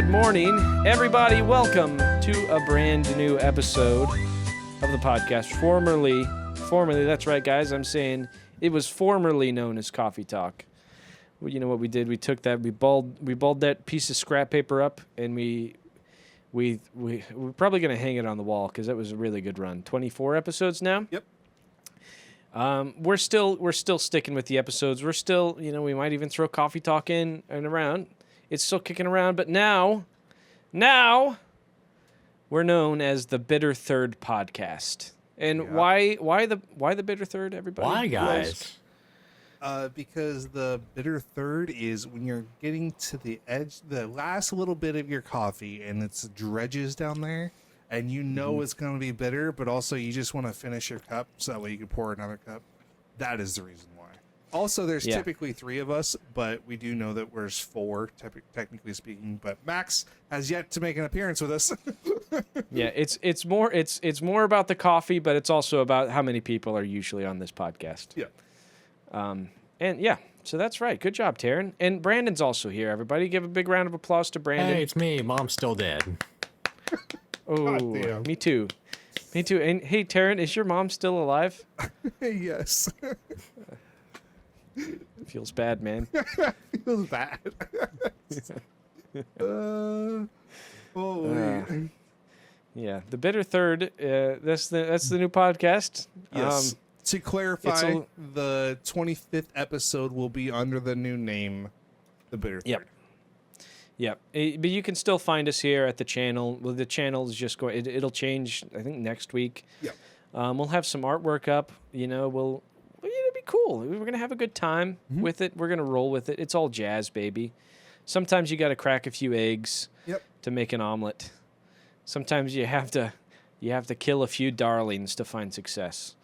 Good morning, everybody. Welcome to a brand new episode of the podcast. Formerly, that's right, guys. I'm saying it was formerly known as Coffee Talk. Well, you know what we did? We took that, we balled that piece of scrap paper up, and we're probably gonna hang it on the wall because that was a really good run. 24 episodes now. Yep. We're still sticking with the episodes. We're still, we might even throw Coffee Talk in and around. It's still kicking around, but now we're known as the Bitter Third Podcast. And why the Bitter Third, everybody? Why, guys? Because the bitter third is when you're getting to the edge, the last little bit of your coffee, and it's dredges down there, and you know it's going to be bitter, but also you just want to finish your cup so that way you can pour another cup. That is the reason why. Also, there's typically 3 of us, but we do know that there's 4, technically speaking. But Max has yet to make an appearance with us. Yeah, it's more about the coffee, but it's also about how many people are usually on this podcast. Yeah. And yeah, so that's right. Good job, Taryn. And Brandon's also here, everybody. Give a big round of applause to Brandon. Hey, it's me. Mom's still dead. Oh, me too. Me too. And hey, Taryn, is your mom still alive? Yes. Feels bad, man. Feels bad. Yeah, the Bitter Third. That's the new podcast. Yes. To clarify, the 25th episode will be under the new name, The Bitter Third. Yep. But you can still find us here at the channel. Well, the channel is just going. It'll change, I think, next week. Yep. We'll have some artwork up. It'll be cool. We're gonna have a good time with it. We're gonna roll with it. It's all jazz, baby. Sometimes you got to crack a few eggs to make an omelet. Sometimes you have to kill a few darlings to find success.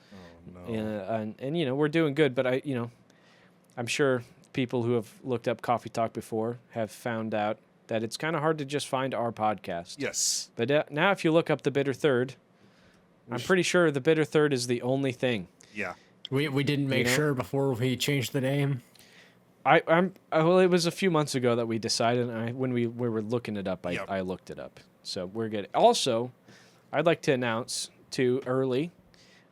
Oh no. And we're doing good, but I'm sure people who have looked up Coffee Talk before have found out that it's kind of hard to just find our podcast. Yes. But now if you look up the Bitter Third, I'm pretty sure the Bitter Third is the only thing. Yeah. We didn't make sure before we changed the name. Well, it was a few months ago that we decided. When we were looking it up, I looked it up, so we're good. Also, I'd like to announce too early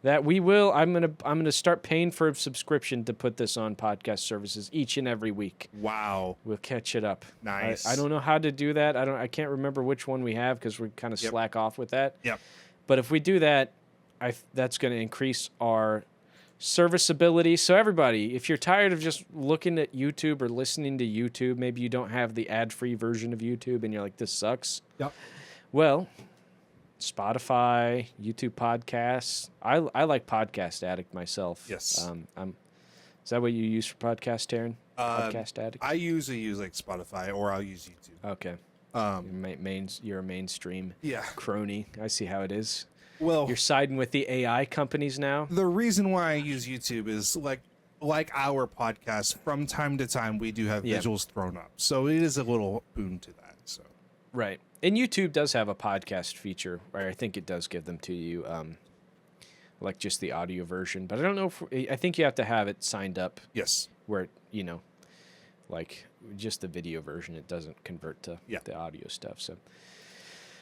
that I'm gonna start paying for a subscription to put this on podcast services each and every week. Wow. We'll catch it up. Nice. I don't know how to do that. I can't remember which one we have because we kind of slack off with that. Yep. But if we do that, that's going to increase our serviceability. So everybody, if you're tired of just looking at YouTube or listening to YouTube, maybe you don't have the ad-free version of YouTube and you're like, this sucks. Yep. Well, Spotify, YouTube podcasts. I like Podcast Addict myself. Yes. Is that what you use for podcast, Taryn? Podcast Addict? I usually use like Spotify or I'll use YouTube. Okay. You're a mainstream crony. I see how it is. Well, you're siding with the AI companies now. The reason why I use YouTube is like our podcast. From time to time, we do have visuals thrown up, so it is a little boon to that. So right, and YouTube does have a podcast feature where I think it does give them to you, like just the audio version. But I don't know I think you have to have it signed up. Yes, where like just the video version, it doesn't convert to the audio stuff. So.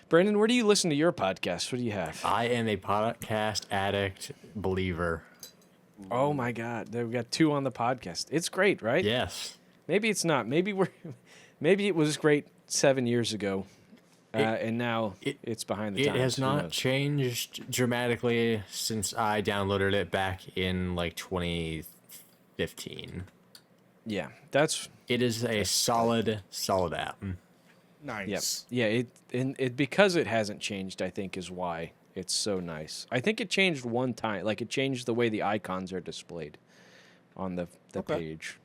Brandon, where do you listen to your podcast? What do you have? I am a podcast addict believer. Oh my God, we've got 2 on the podcast. It's great, right? Yes. Maybe it's not. Maybe it was great 7 years ago, and now it's behind the times. It has not changed dramatically since I downloaded it back in like 2015. Yeah, it is a solid app. Nice. Yep. Yeah, it because it hasn't changed, I think, is why it's so nice. I think it changed one time. Like, it changed the way the icons are displayed on the page.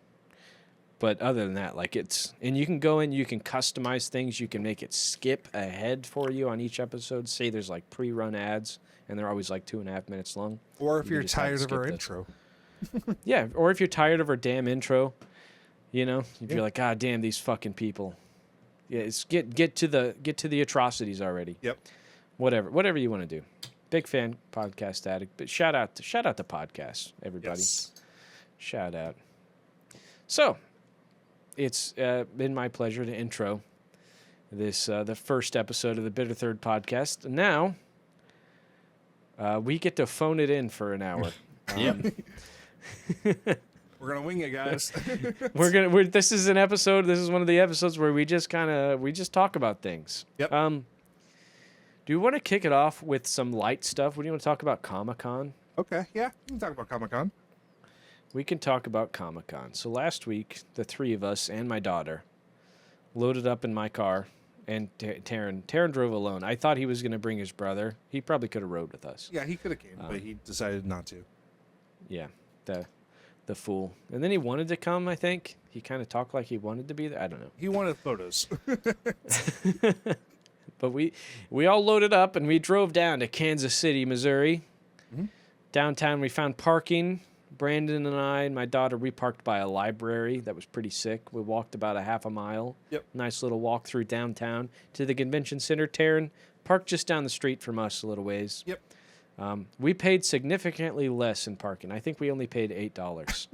But other than that, like, and you can go in, you can customize things. You can make it skip ahead for you on each episode. Say there's, like, pre-run ads, and they're always, like, 2.5 minutes long. Or if you're tired of our intro. Yeah, or if you're tired of our damn intro, if you're like, God damn, these fucking people. Yeah, it's get to the atrocities already. Yep. Whatever you want to do. Big fan, Podcast Addict. But shout out to podcasts, everybody. Yes. Shout out. So, it's been my pleasure to intro this the first episode of the Bitter Third podcast. And now we get to phone it in for an hour. Yep. We're gonna wing it, guys. This is an episode. This is one of the episodes where we just talk about things. Yep. Do you want to kick it off with some light stuff? What do you want to talk about? Comic-Con? Okay, yeah, we can talk about Comic-Con. We can talk about Comic-Con. So last week, the three of us and my daughter loaded up in my car, and Taryn drove alone. I thought he was going to bring his brother. He probably could have rode with us. Yeah, he could have came, but he decided not to. Yeah, the fool. And then he wanted to come, I think. He kind of talked like he wanted to be there. I don't know. He wanted photos. But we all loaded up, and we drove down to Kansas City, Missouri. Mm-hmm. Downtown, we found parking. Brandon and I and my daughter, we parked by a library that was pretty sick. We walked about a half a mile. Yep. Nice little walk through downtown to the convention center. Taryn parked just down the street from us a little ways. Yep. We paid significantly less in parking. I think we only paid $8.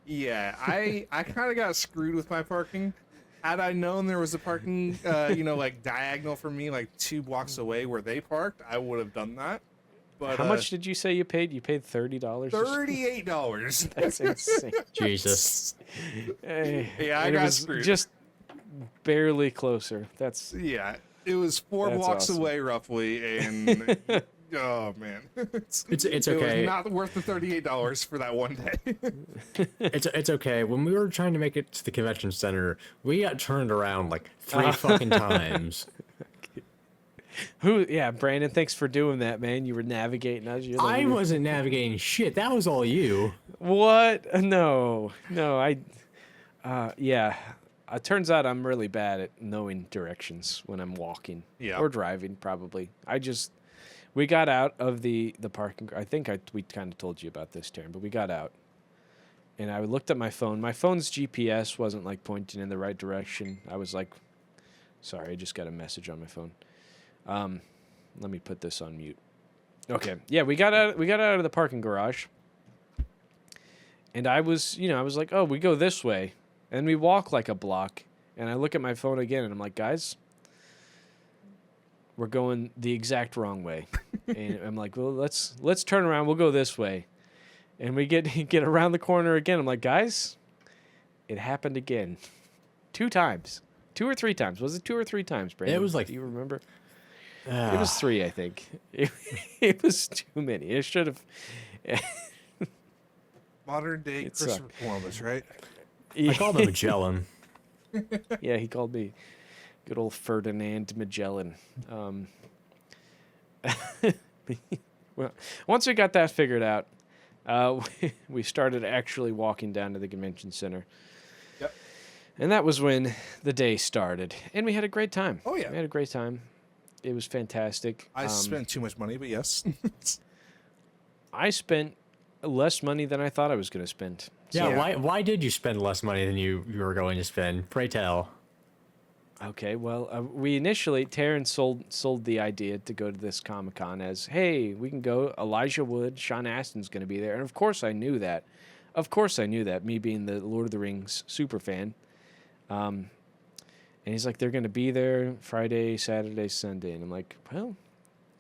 Yeah, I kind of got screwed with my parking. Had I known there was a parking, like diagonal from me, like 2 blocks away where they parked, I would have done that. But how much did you say you paid? You paid $30? $38. That's insane. Jesus. Hey, Yeah, I and it got was screwed. just barely closer. That's Yeah, it was 4 That's blocks awesome. away roughly, and oh man, It's It okay. was not worth the $38 for that one day. It's okay. When we were trying to make it to the convention center, we got turned around like 3 fucking times. Yeah, Brandon, thanks for doing that, man. You were navigating us. You're the I leader. wasn't navigating shit. That was all you. What? No. Yeah. It turns out I'm really bad at knowing directions when I'm walking. Yeah. Or driving, probably. We got out of the parking. I think we kind of told you about this, Taryn, but we got out. And I looked at my phone. My phone's GPS wasn't like pointing in the right direction. I was like, sorry, I just got a message on my phone. Let me put this on mute. Okay. Yeah, we got out of the parking garage. And I was like, oh, we go this way. And we walk like a block. And I look at my phone again and I'm like, guys, we're going the exact wrong way. And I'm like, well, let's turn around. We'll go this way. And we get around the corner again. I'm like, guys, it happened again. 2 times. 2 or 3 times. Was it 2 or 3 times, Brandon? It was like- Do you remember? It was 3, I think. It was too many. It should have. Modern day It Christopher sucked. Columbus, right? I called him Magellan. Yeah, he called me good old Ferdinand Magellan. Well, once we got that figured out, we started actually walking down to the convention center. Yep. And that was when the day started. And we had a great time. Oh, yeah. We had a great time. It was fantastic. I spent too much money, but yes. I spent less money than I thought I was going to spend. Yeah, Yeah. why did you spend less money than you were going to spend? Pray tell. Okay, well, we initially, Taryn sold the idea to go to this Comic-Con as, hey, we can go. Elijah Wood, Sean Astin's going to be there. And of course I knew that. Me being the Lord of the Rings super fan. And he's like, they're going to be there Friday, Saturday, Sunday. And I'm like, well,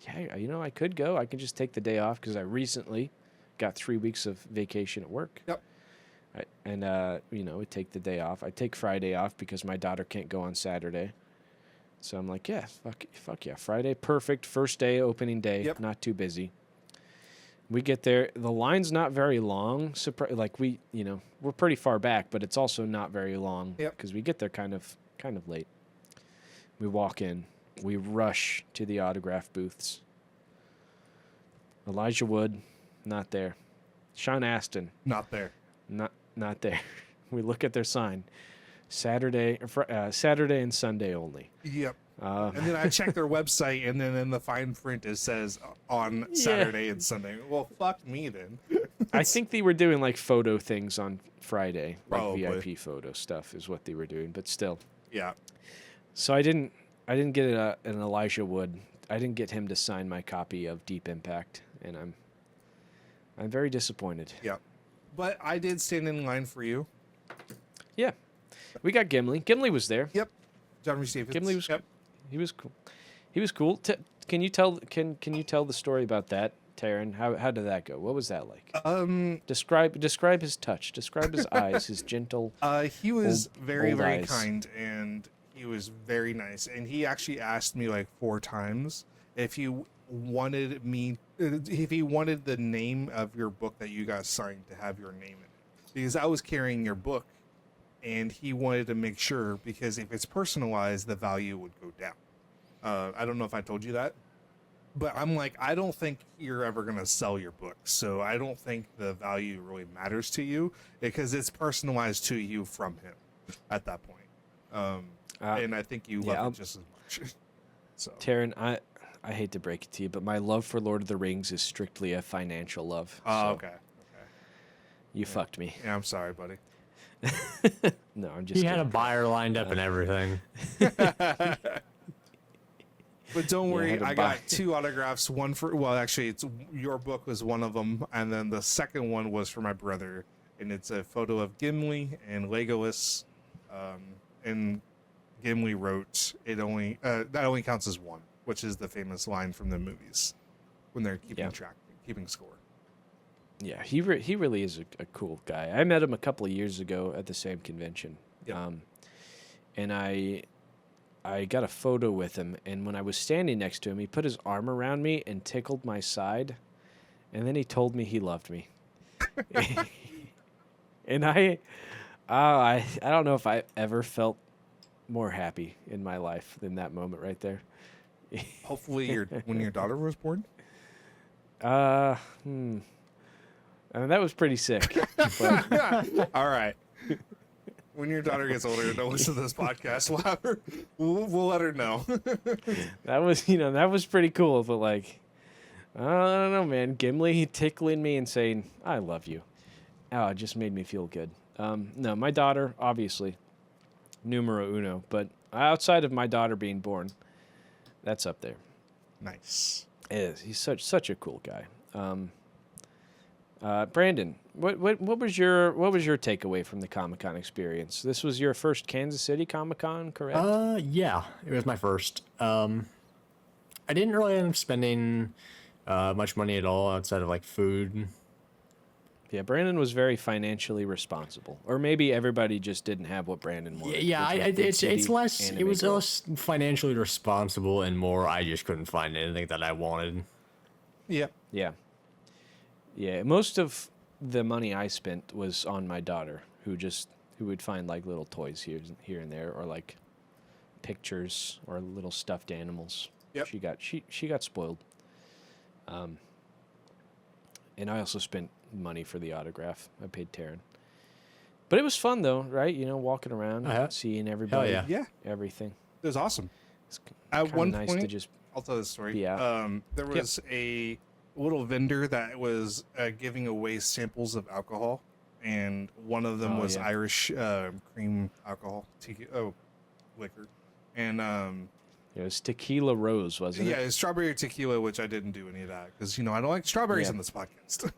yeah, I could go. I can just take the day off because I recently got 3 weeks of vacation at work. Yep. We take the day off. I take Friday off because my daughter can't go on Saturday. So I'm like, yeah, fuck yeah. Friday, perfect. First day, opening day. Yep. Not too busy. We get there. The line's not very long. We're pretty far back, but it's also not very long. Yep. Because we get there kind of late. We walk in. We rush to the autograph booths. Elijah Wood, not there. Sean Astin, Not there. not there. We look at their sign. Saturday and Sunday only. Yep. And then I checked their website, and then in the fine print it says on Saturday and Sunday. Well, fuck me then. I think they were doing like photo things on Friday, like Probably. VIP photo stuff is what they were doing. But still, Yeah. so I didn't get an Elijah Wood. I didn't get him to sign my copy of Deep Impact, and I'm very disappointed. Yeah. But I did stand in line for you. Yeah, we got Gimli. Gimli was there. Yep. John Rhys Davies. Gimli was Yep. he was cool. He was cool. Can you tell the story about that, Taryn? How did that go? What was that like? Describe his touch. Describe his eyes, his gentle. He was very old very eyes. kind, and he was very nice. And he actually asked me like 4 times if he wanted the name of your book that you got signed to have your name in it, because I was carrying your book, and he wanted to make sure, because if it's personalized, the value would go down. I don't know if I told you that, but I'm like, I don't think you're ever going to sell your book. So I don't think the value really matters to you, because it's personalized to you from him at that point. And I think you love it just as much. So Taryn, I hate to break it to you, but my love for Lord of the Rings is strictly a financial love. Oh, okay. You fucked me. Yeah, I'm sorry, buddy. No, I'm just He had a kidding. buyer lined up and everything. But don't worry, had to I buy- got 2 autographs. One for, well, actually, it's your book was one of them, and then the second one was for my brother, and it's a photo of Gimli and Legolas. And Gimli wrote, "It only that only counts as one," which is the famous line from the movies when they're keeping score. Yeah, he really is a cool guy. I met him a couple of years ago at the same convention. Yeah. And I got a photo with him, and when I was standing next to him, he put his arm around me and tickled my side, and then he told me he loved me. And I don't know if I ever felt more happy in my life than that moment right there. Hopefully, when your daughter was born. I mean, that was pretty sick. But All right. When your daughter gets older, don't listen to this podcast. We'll have her. We'll let her know. that was pretty cool. But like, I don't know, man. Gimli tickling me and saying I love you. Oh, it just made me feel good. No, my daughter, obviously, numero uno. But outside of my daughter being born, that's up there. Nice. It is. He's such a cool guy. Brandon, what was your takeaway from the Comic-Con experience? This was your first Kansas City Comic-Con, correct? Yeah, it was my first. I didn't really end up spending much money at all outside of like food. Yeah, Brandon was very financially responsible, or maybe everybody just didn't have what Brandon wanted. Yeah, which was big it's city less. It anime was girl. less financially responsible and more. I just couldn't find anything that I wanted. Yeah. Yeah. Yeah, most of the money I spent was on my daughter, who would find like little toys here and there, or like pictures or little stuffed animals. Yep. She got spoiled. And I also spent money for the autograph. I paid Taryn. But it was fun though, right? You know, walking around, Uh-huh. seeing everybody, yeah. Yeah. everything. It was awesome. It's At kinda one nice point, to just I'll tell this story. be out. There was a little vendor that was giving away samples of alcohol, and one of them Oh, was yeah. Irish cream alcohol, liquor, and it was Tequila Rose, wasn't yeah, it? it's strawberry tequila, which I didn't do any of that because I don't like strawberries Yeah. in this podcast.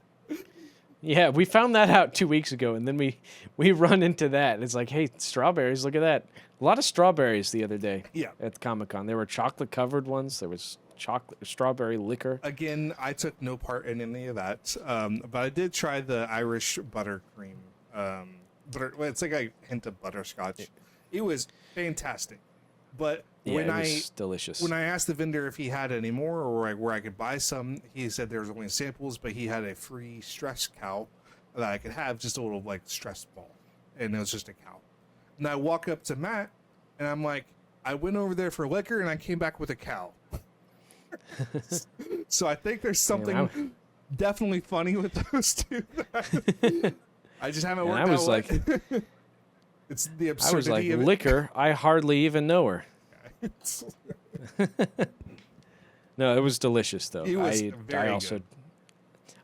Yeah, we found that out 2 weeks ago, and then we run into that. And it's like, hey, strawberries, look at that. A lot of strawberries the other day Yeah. at Comic-Con. There were chocolate-covered ones. There was strawberry liquor. Again, I took no part in any of that, but I did try the Irish buttercream. It's like a hint of butterscotch. It was fantastic. But Yeah, it was delicious. when I asked the vendor if he had any more or like where I could buy some, he said there was only samples, but he had a free stress cow that I could have, just a little like stress ball, and it was just a cow. And I walk up to Matt, and I'm like, I went over there for liquor, and I came back with a cow. So I think there's something definitely funny with those two. I just haven't And worked I was out like, what- it's the I absurdity was like, of it. liquor? I hardly even know her. No, it was delicious though. It was I very also, good.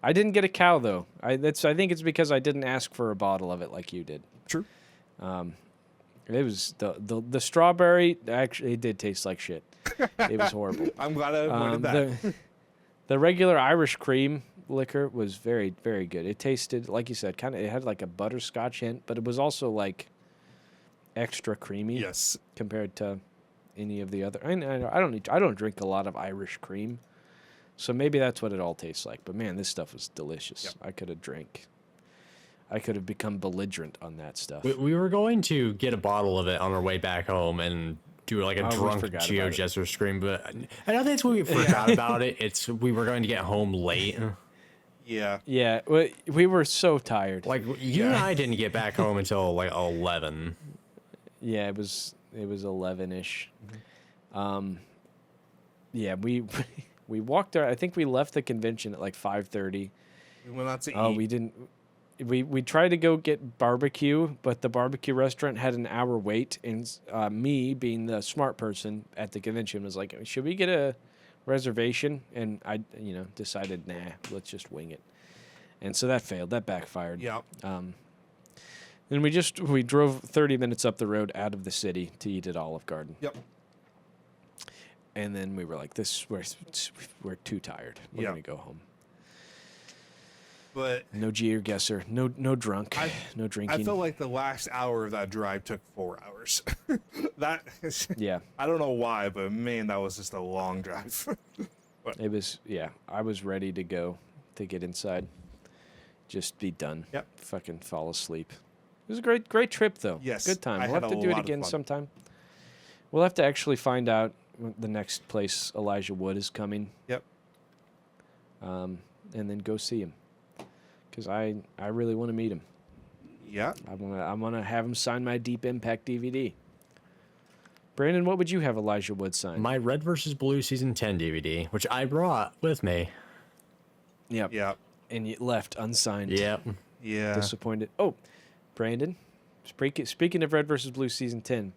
I didn't get a cow though. I think it's because I didn't ask for a bottle of it like you did. True. It was the strawberry. Actually, it did taste like shit. It was horrible. I'm glad I avoided that. The regular Irish cream liquor was very, very good. It tasted, like you said, it had like a butterscotch hint, but it was also like extra creamy Yes. compared to any of the other. I don't drink a lot of Irish cream, so maybe that's what it all tastes like. But man, this stuff was delicious. Yep. I could have become belligerent on that stuff. We were going to get a bottle of it on our way back home and do like a drunk GeoJester scream, but I don't think it's we forgot about it. It's we were going to get home late. Yeah. Yeah, we were so tired. Like you and I didn't get back home until like 11. Yeah, it was 11ish. Yeah, we walked there. I think we left the convention at like 5:30. We went out to eat. Oh, we didn't. We tried to go get barbecue, but the barbecue restaurant had an hour wait, and me, being the smart person at the convention, was like, "Should we get a reservation?" And I, decided, nah, let's just wing it. And so that failed. That backfired. Yeah. Then we drove 30 minutes up the road out of the city to eat at Olive Garden. Yep. And then we were like, we're too tired. We're gonna go home. But No GeoGuessr, no drunk, no drinking. I felt like the last hour of that drive took 4 hours. Yeah. I don't know why, but man, that was just a long drive. It was, yeah. I was ready to go, to get inside, just be done. Yep. Fucking fall asleep. It was a great trip, though. Yes, Good time. I We'll had have to a do it lot of again fun. sometime. We'll have to actually find out the next place Elijah Wood is coming. Yep. And then go see him, because I really want to meet him. Yeah. I wanna have him sign my Deep Impact DVD. Brandon, what would you have Elijah Wood sign? My Red vs. Blue Season 10 DVD, which I brought with me. Yep. Yeah. And you left unsigned. Yep. Yeah. Disappointed. Oh, Brandon, speaking of Red vs. Blue Season 10,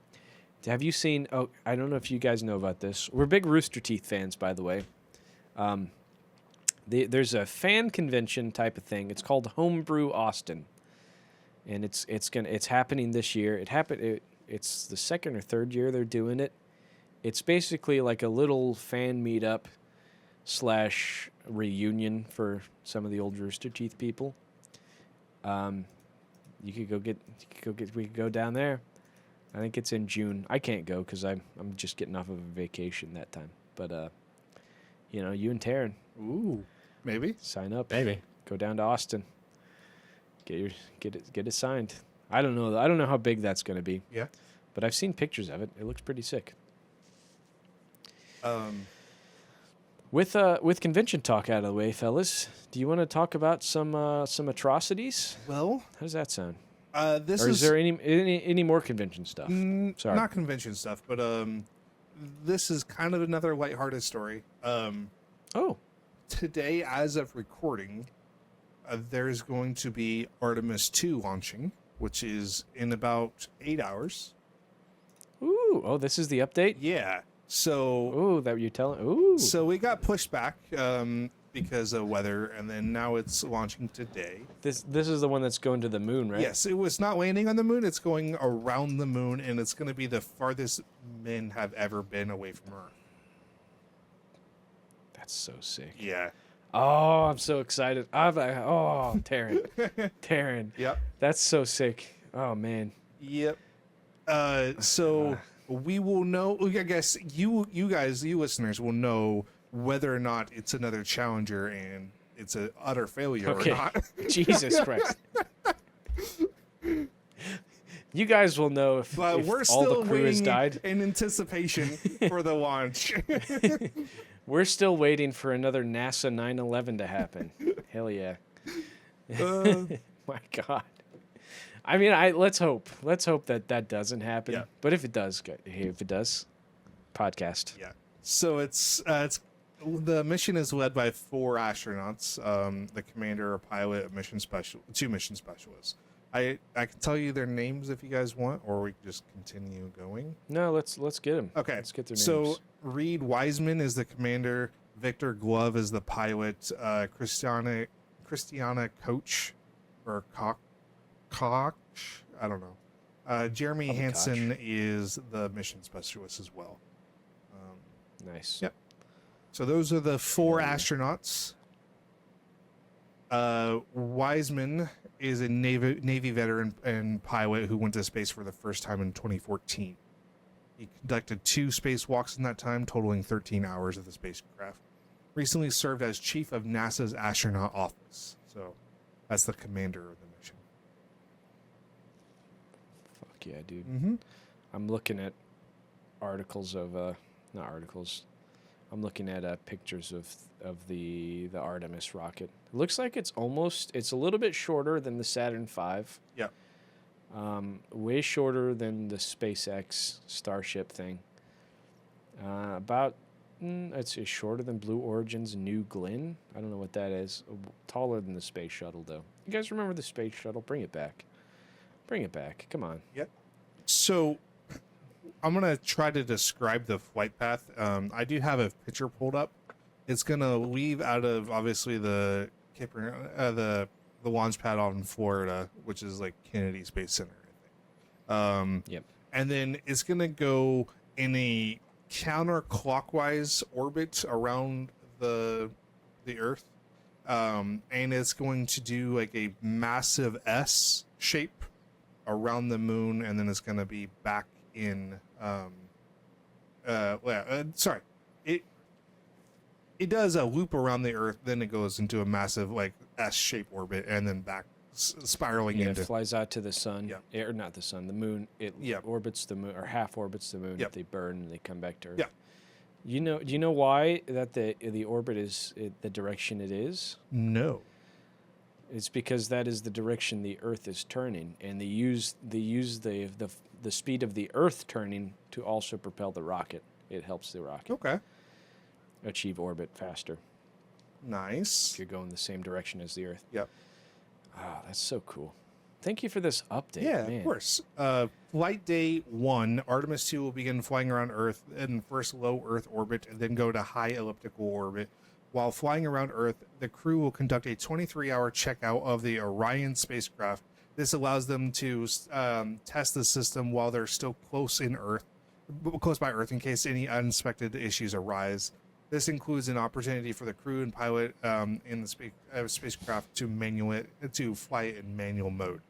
have you seen, I don't know if you guys know about this. We're big Rooster Teeth fans, by the way. There's a fan convention type of thing. It's called Homebrew Austin. And it's happening this year. It's the second or third year they're doing it. It's basically like a little fan meetup / reunion for some of the old Rooster Teeth people. We could go down there. I think it's in June. I can't go because I'm just getting off of a vacation that time. But you and Taryn, Ooh. Maybe. sign up. Maybe. Go down to Austin. Get it signed. I don't know how big that's going to be. Yeah. But I've seen pictures of it. It looks pretty sick. With convention talk out of the way, fellas, do you want to talk about some atrocities? Well, How does that sound? this Or is there any more convention stuff? Sorry. not convention stuff, but this is kind of another lighthearted story. Oh, Today, as of recording, there's going to be Artemis 2 launching, which is in about 8 hours. ooh, oh, this is the update. Yeah. So Ooh, that you're telling. Ooh, so we got pushed back because of weather, and then now it's launching today. this is the one that's going to the moon, right? Yes, it was not landing on the moon. It's going around the moon, and it's going to be the farthest men have ever been away from Earth. That's so sick. Yeah. Oh, I'm so excited. Taryn, Taryn. Yep. That's so sick. Oh man. Yep. So we will know. I guess you listeners will know whether or not it's another Challenger and it's an utter failure Okay. or not. Jesus Christ. You guys will know if, But if we're all still the crew has waiting died. in anticipation for the launch. We're still waiting for another NASA 9/11 to happen. Hell yeah. My God. I mean, let's hope. Let's hope that doesn't happen. Yeah. But if it does, podcast. Yeah. So it's the mission is led by 4 astronauts, the commander, a pilot, two mission specialists. I can tell you their names if you guys want, or we can just continue going. No, let's get them. Okay. Let's get their names. So Reed Wiseman is the commander, Victor Glove is the pilot, Christiana Koch or Koch, I don't know. Jeremy Probably Hansen is the mission specialist as well. Nice. Yep. So those are the 4 astronauts. Wiseman is a Navy veteran and pilot who went to space for the first time in 2014. He conducted 2 spacewalks in that time, totaling 13 hours of the spacecraft. Recently served as chief of NASA's astronaut office. So that's the commander of the mission. Fuck yeah, dude. Mm-hmm. I'm looking at articles of, not articles. I'm looking at pictures of the Artemis rocket. It looks like it's a little bit shorter than the Saturn V. Yeah. Way shorter than the SpaceX Starship thing. It's shorter than Blue Origin's New Glenn. I don't know what that is. Taller than the space shuttle, though. You guys remember the space shuttle? Bring it back. Bring it back. Come on. Yep. So I'm going to try to describe the flight path. I do have a picture pulled up. It's going to leave out of, obviously, the launch pad out in Florida, which is like Kennedy Space Center, I think. Yep. And then it's going to go in a counterclockwise orbit around the Earth. And it's going to do like a massive S shape around the moon, and then it's going to be back in it does a loop around the Earth, then it goes into a massive like S-shaped orbit, and then back spiraling into. It flies out to the sun. Yeah. Or not the sun, the moon. It orbits the moon, or half orbits the moon. Yep. If they burn, and they come back to Earth. Yeah. Do you know why that the orbit is the direction it is? No. It's because that is the direction the Earth is turning, and they use the speed of the Earth turning to also propel the rocket. It helps the rocket achieve orbit faster. Nice. If you're going the same direction as the Earth. Yep. Ah, that's so cool. Thank you for this update. Yeah, man. of course. Flight day 1, Artemis 2 will begin flying around Earth in first low Earth orbit and then go to high elliptical orbit. While flying around Earth, the crew will conduct a 23-hour checkout of the Orion spacecraft. This allows them to test the system while they're still close by Earth in case any unexpected issues arise. This includes an opportunity for the crew and pilot in the spacecraft to fly it in manual mode.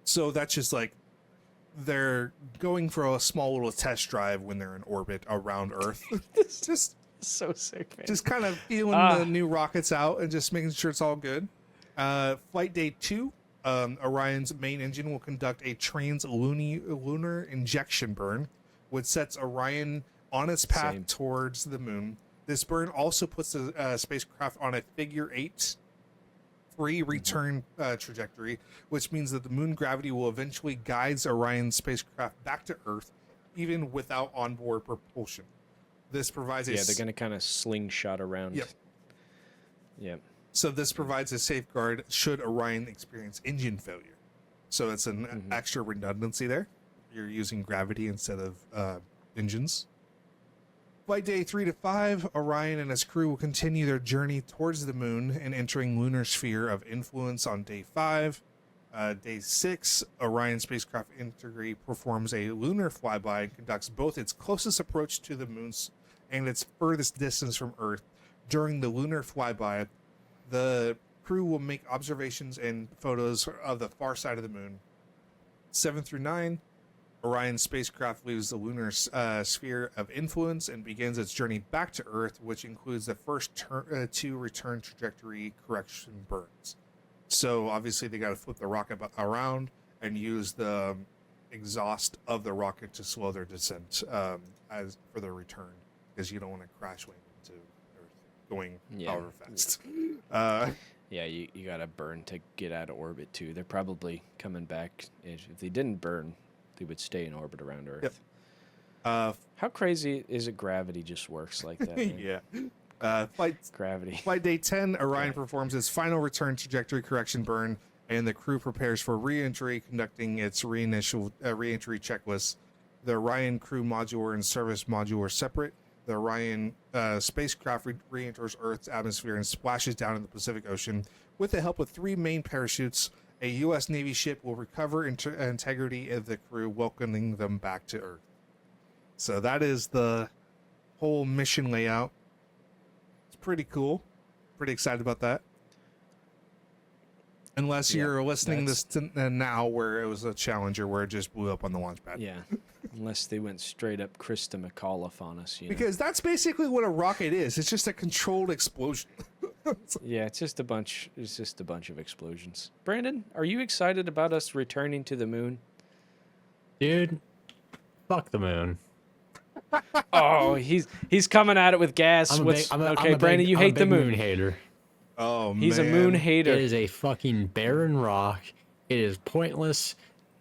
So that's just like they're going for a small little test drive when they're in orbit around Earth. Just so sick, man. Just kind of feeling the new rockets out and just making sure it's all good. Flight day 2, Orion's main engine will conduct a lunar injection burn, which sets Orion on its path towards the moon. This burn also puts the spacecraft on a figure 8 free return trajectory, which means that the moon gravity will eventually guide Orion's spacecraft back to Earth, even without onboard propulsion. This provides they're going to kind of slingshot around. Yep. Yep. So this provides a safeguard should Orion experience engine failure. So it's an extra redundancy there. You're using gravity instead of engines. Flight day 3 to 5, Orion and his crew will continue their journey towards the moon and entering lunar sphere of influence on day 5. Day 6, Orion spacecraft Integrity performs a lunar flyby and conducts both its closest approach to the moon and its furthest distance from Earth. During the lunar flyby, the crew will make observations and photos of the far side of the moon. 7 through 9, Orion's spacecraft leaves the lunar sphere of influence and begins its journey back to Earth, which includes the first 2 return trajectory correction burns. So obviously they got to flip the rocket around and use the exhaust of the rocket to slow their descent as for the return, because you don't want to crash land into Earth going however fast. Yeah, you got to burn to get out of orbit too. They're probably coming back. If they didn't burn, they would stay in orbit around Earth. Yep. How crazy is it? Gravity just works like that. Man? Yeah. Gravity. Flight day 10, Orion performs its final return trajectory correction burn, and the crew prepares for re-entry, conducting its re-entry checklist. The Orion crew module and service module are separate. The Orion spacecraft re-enters Earth's atmosphere and splashes down in the Pacific Ocean. With the help of 3 main parachutes, a U.S. Navy ship will recover integrity of the crew, welcoming them back to Earth. So that is the whole mission layout. It's pretty cool. Pretty excited about that. Unless you're listening this to now, where it was a Challenger where it just blew up on the launch pad. Yeah. Unless they went straight up Krista McAuliffe on us, you know? Because that's basically what a rocket is. It's just a controlled explosion. Yeah, it's just a bunch. It's just a bunch of explosions. Brandon, are you excited about us returning to the moon? Dude, fuck the moon. Oh, he's coming at it with gas. Okay, Brandon, you hate the moon. Hater. Oh, He's a moon hater. It is a fucking barren rock. It is pointless.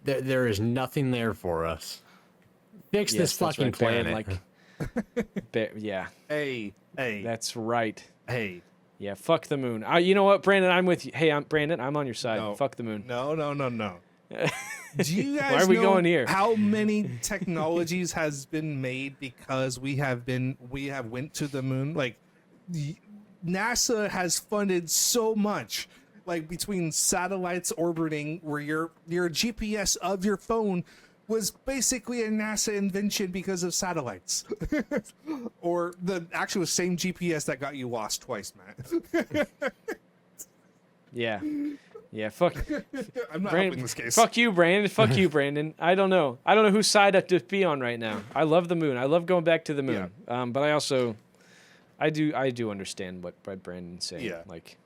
There is nothing there for us. Fix this fucking planet. Yeah. Hey. That's right. Hey. Yeah, fuck the moon. You know what, Brandon? I'm with you. Hey, Brandon. I'm on your side. No. Fuck the moon. No. Do you guys Why are we know going here? how many technologies has been made because we have went to the moon? Like, NASA has funded so much, like between satellites orbiting, where your GPS of your phone was basically a NASA invention because of satellites, or the actual same GPS that got you lost twice, Matt. Yeah, fuck. I'm not Brandon, helping this case. Fuck you, Brandon. Fuck you, Brandon. I don't know whose side I have to be on right now. I love the moon. I love going back to the moon. Yeah. But I also, I do understand what Brandon's saying. Yeah. Like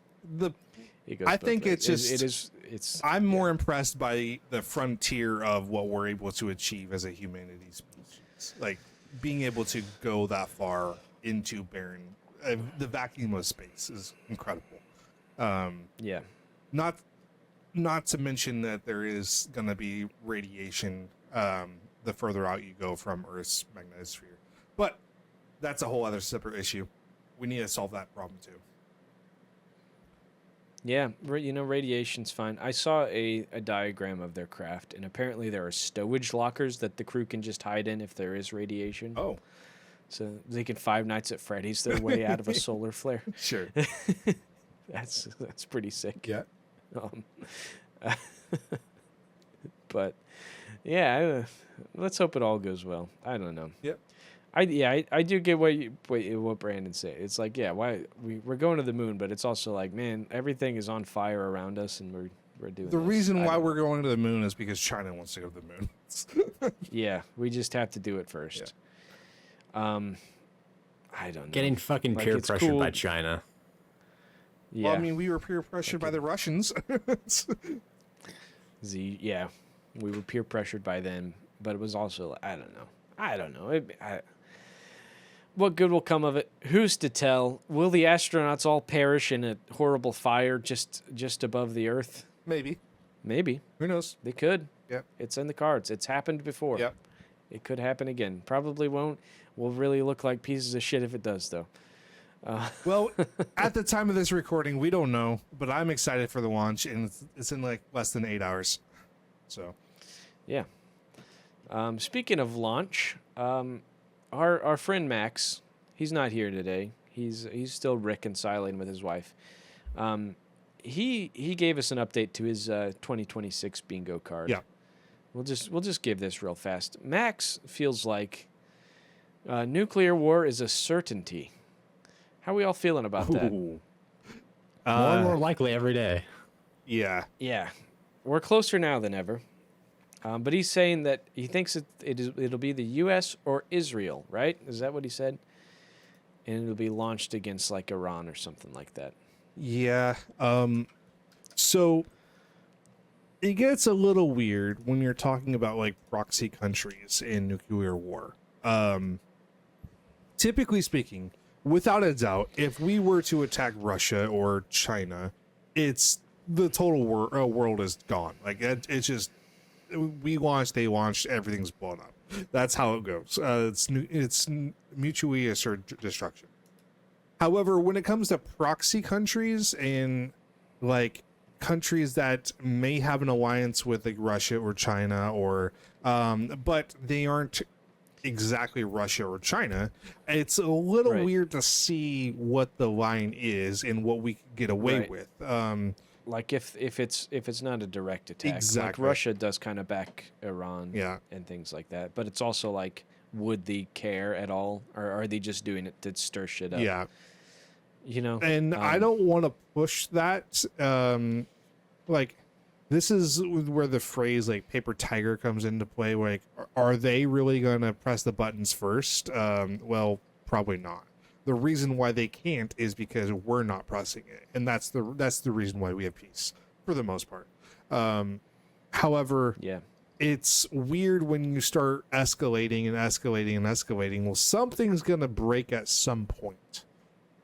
it goes. I think ways. it's just it's. I'm more impressed by the frontier of what we're able to achieve as a humanity species. Like being able to go that far into barren, the vacuum of space is incredible. Yeah. Not to mention that there is going to be radiation the further out you go from Earth's magnetosphere. But that's a whole other separate issue. We need to solve that problem too. Yeah, radiation's fine. I saw a diagram of their craft, and apparently there are stowage lockers that the crew can just hide in if there is radiation. Oh. So they can Five Nights at Freddy's their way out of a solar flare. Sure. That's pretty sick. Yeah. But yeah, let's hope it all goes well. I don't know. Yep. I do get what Brandon said. It's like, yeah, why we're going to the moon, but it's also like, man, everything is on fire around us, and we're doing The this. reason why we're going to the moon is because China wants to go to the moon. Yeah, we just have to do it first. Yeah. I don't know. Getting fucking peer pressured by China. Yeah. Well, I mean, we were peer pressured by the Russians. Yeah, we were peer pressured by them, but it was also, I don't know. What good will come of it? Who's to tell? Will the astronauts all perish in a horrible fire just above the Earth? Maybe. Who knows? They could. Yep. It's in the cards. It's happened before. Yep. It could happen again. Probably won't. We'll really look like pieces of shit if it does, though. Well, at the time of this recording, we don't know, but I'm excited for the launch, and it's in like less than 8 hours. So, yeah. Speaking of launch, our friend Max, he's not here today. He's still reconciling with his wife. He gave us an update to his 2026 bingo card. Yeah. We'll just give this real fast. Max feels like nuclear war is a certainty. How are we all feeling about that? More and more likely every day. Yeah. Yeah. We're closer now than ever. But he's saying that he thinks it'll be the U.S. or Israel, right? Is that what he said? And it'll be launched against like Iran or something like that. Yeah. So it gets a little weird when you're talking about like proxy countries in nuclear war. Typically speaking, without a doubt, if we were to attack Russia or China, it's the total world is gone. Like it's just we launched, they launched, everything's blown up. That's how it goes. It's mutually assured destruction. However, when it comes to proxy countries and like countries that may have an alliance with like Russia or China or but they aren't exactly Russia or China, it's a little weird to see what the line is and what we can get away with. Like if it's not a direct attack, exactly. Like Russia does kind of back Iran, yeah, and things like that. But it's also like, would they care at all, or are they just doing it to stir shit up? Yeah, you know. And I don't want to push that, like, this is where the phrase like paper tiger comes into play. Where, like, are they really going to press the buttons first? Well, probably not. The reason why they can't is because we're not pressing it, and that's the reason why we have peace for the most part. However, yeah, it's weird when you start escalating and escalating and escalating. Well, something's gonna break at some point,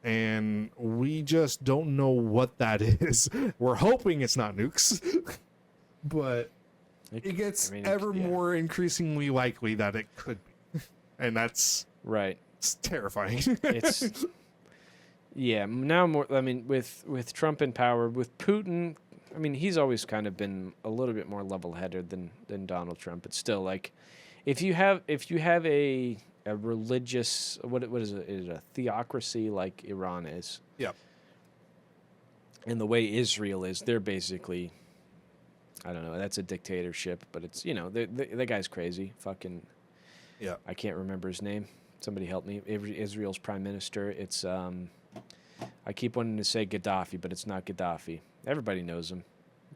and we just don't know what that is. We're hoping it's not nukes, but it gets more increasingly likely that it could be, and that's right. It's terrifying. It's yeah. Now more. I mean, with Trump in power, with Putin. I mean, he's always kind of been a little bit more level-headed than Donald Trump. But still, like, if you have a religious what is it? Is it a theocracy like Iran is? Yeah. And the way Israel is, they're basically, I don't know. That's a dictatorship, but it's the guy's crazy. Fucking. Yeah. I can't remember his name. Somebody help me. Israel's prime minister. It's I keep wanting to say Gaddafi, but it's not Gaddafi. Everybody knows him.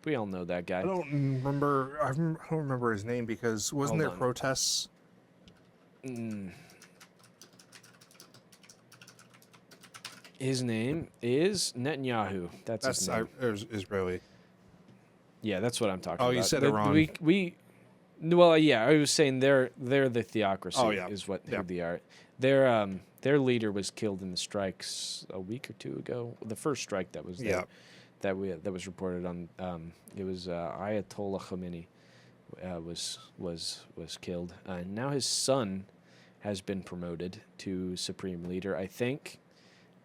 We all know that guy. I don't remember his name because wasn't there protests? His name is Netanyahu. That's his name. Israeli. Yeah, that's what I'm talking about. Oh, you said Iran. Well, yeah, I was saying they're the theocracy. Oh, yeah. Is what who they are. Their leader was killed in the strikes a week or two ago. The first strike that was there, that was reported on. It was Ayatollah Khomeini was killed. Now his son has been promoted to supreme leader. I think.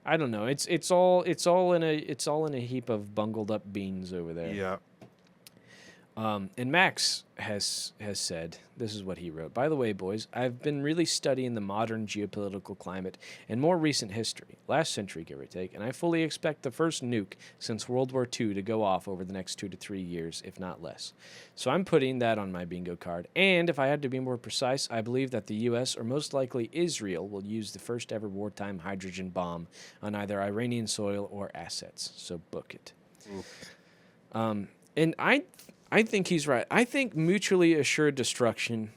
I don't know. It's all in a heap of bungled up beans over there. Yeah. And Max has said, this is what he wrote. By the way, boys, I've been really studying the modern geopolitical climate and more recent history, last century, give or take, and I fully expect the first nuke since World War II to go off over the next 2 to 3 years, if not less. So I'm putting that on my bingo card. And if I had to be more precise, I believe that the U.S., or most likely Israel, will use the first ever wartime hydrogen bomb on either Iranian soil or assets. So book it. And I think he's right. I think mutually assured destruction,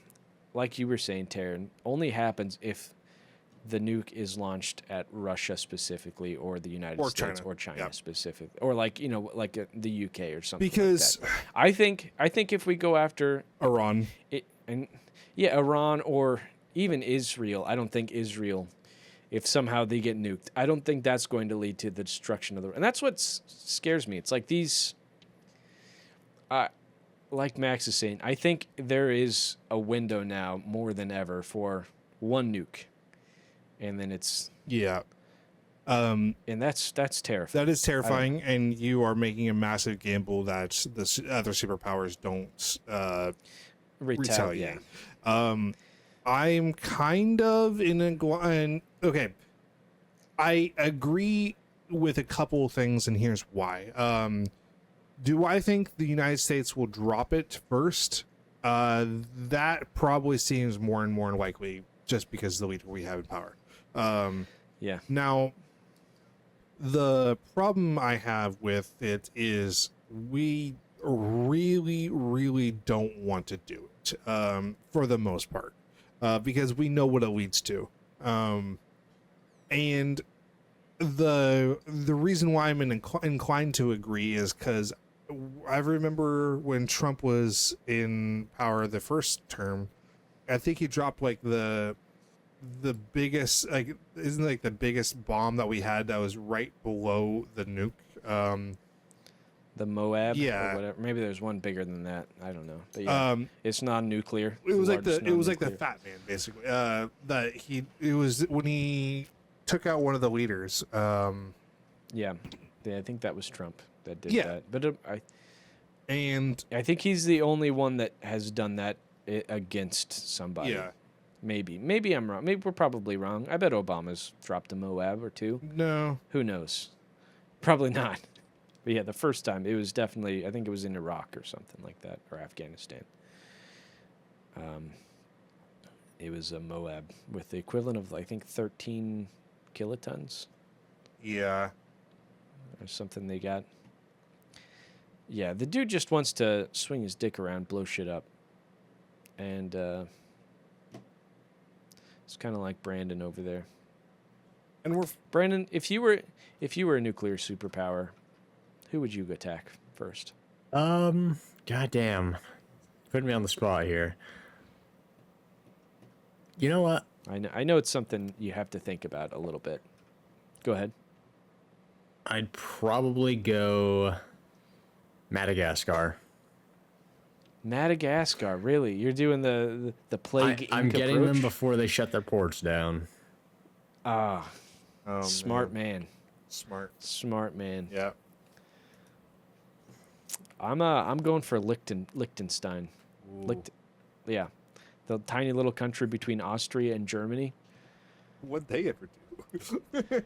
like you were saying, Taryn, only happens if the nuke is launched at Russia specifically, or the United States, or China specifically, or like the UK or something. Because like that. I think if we go after Iran, Iran or even Israel, I don't think Israel, if somehow they get nuked, I don't think that's going to lead to the destruction of and that's what scares me. It's like these. Like Max is saying, I think there is a window now more than ever for one nuke, and then it's and that's terrifying. That is terrifying, and you are making a massive gamble that the other superpowers don't retaliate. Yeah. I'm kind of okay. I agree with a couple of things, and here's why. Do I think the United States will drop it first? That probably seems more and more likely just because of the leader we have in power. Yeah. Now, the problem I have with it is we really, really don't want to do it for the most part because we know what it leads to. And the reason why I'm inclined to agree is because I remember when Trump was in power the first term, I think he dropped like the biggest, like, isn't like the biggest bomb that we had that was right below the nuke. The Moab, yeah, or whatever. Maybe there's one bigger than that. I don't know, but yeah, it's non-nuclear. It was like the Fat Man, basically. It was when he took out one of the leaders. Yeah, I think that was Trump that did that. But I think he's the only one that has done that against somebody. Yeah. Maybe I'm wrong. Maybe we're probably wrong. I bet Obama's dropped a Moab or two. No. Who knows? Probably not. But yeah, the first time it was definitely, I think it was in Iraq or something like that, or Afghanistan. It was a Moab with the equivalent of, I think, 13 kilotons. Yeah. Or something they got. Yeah, the dude just wants to swing his dick around, blow shit up. And it's kind of like Brandon over there. And Brandon, if you were a nuclear superpower, who would you attack first? Goddamn. Putting me on the spot here. You know what? I know it's something you have to think about a little bit. Go ahead. I'd probably go Madagascar. Madagascar, really? You're doing the plague I'm Inca getting approach? them before they shut their ports down. Ah, oh, smart man. Smart man. Yeah. I'm going for Liechtenstein. Yeah, the tiny little country between Austria and Germany. What'd they ever do?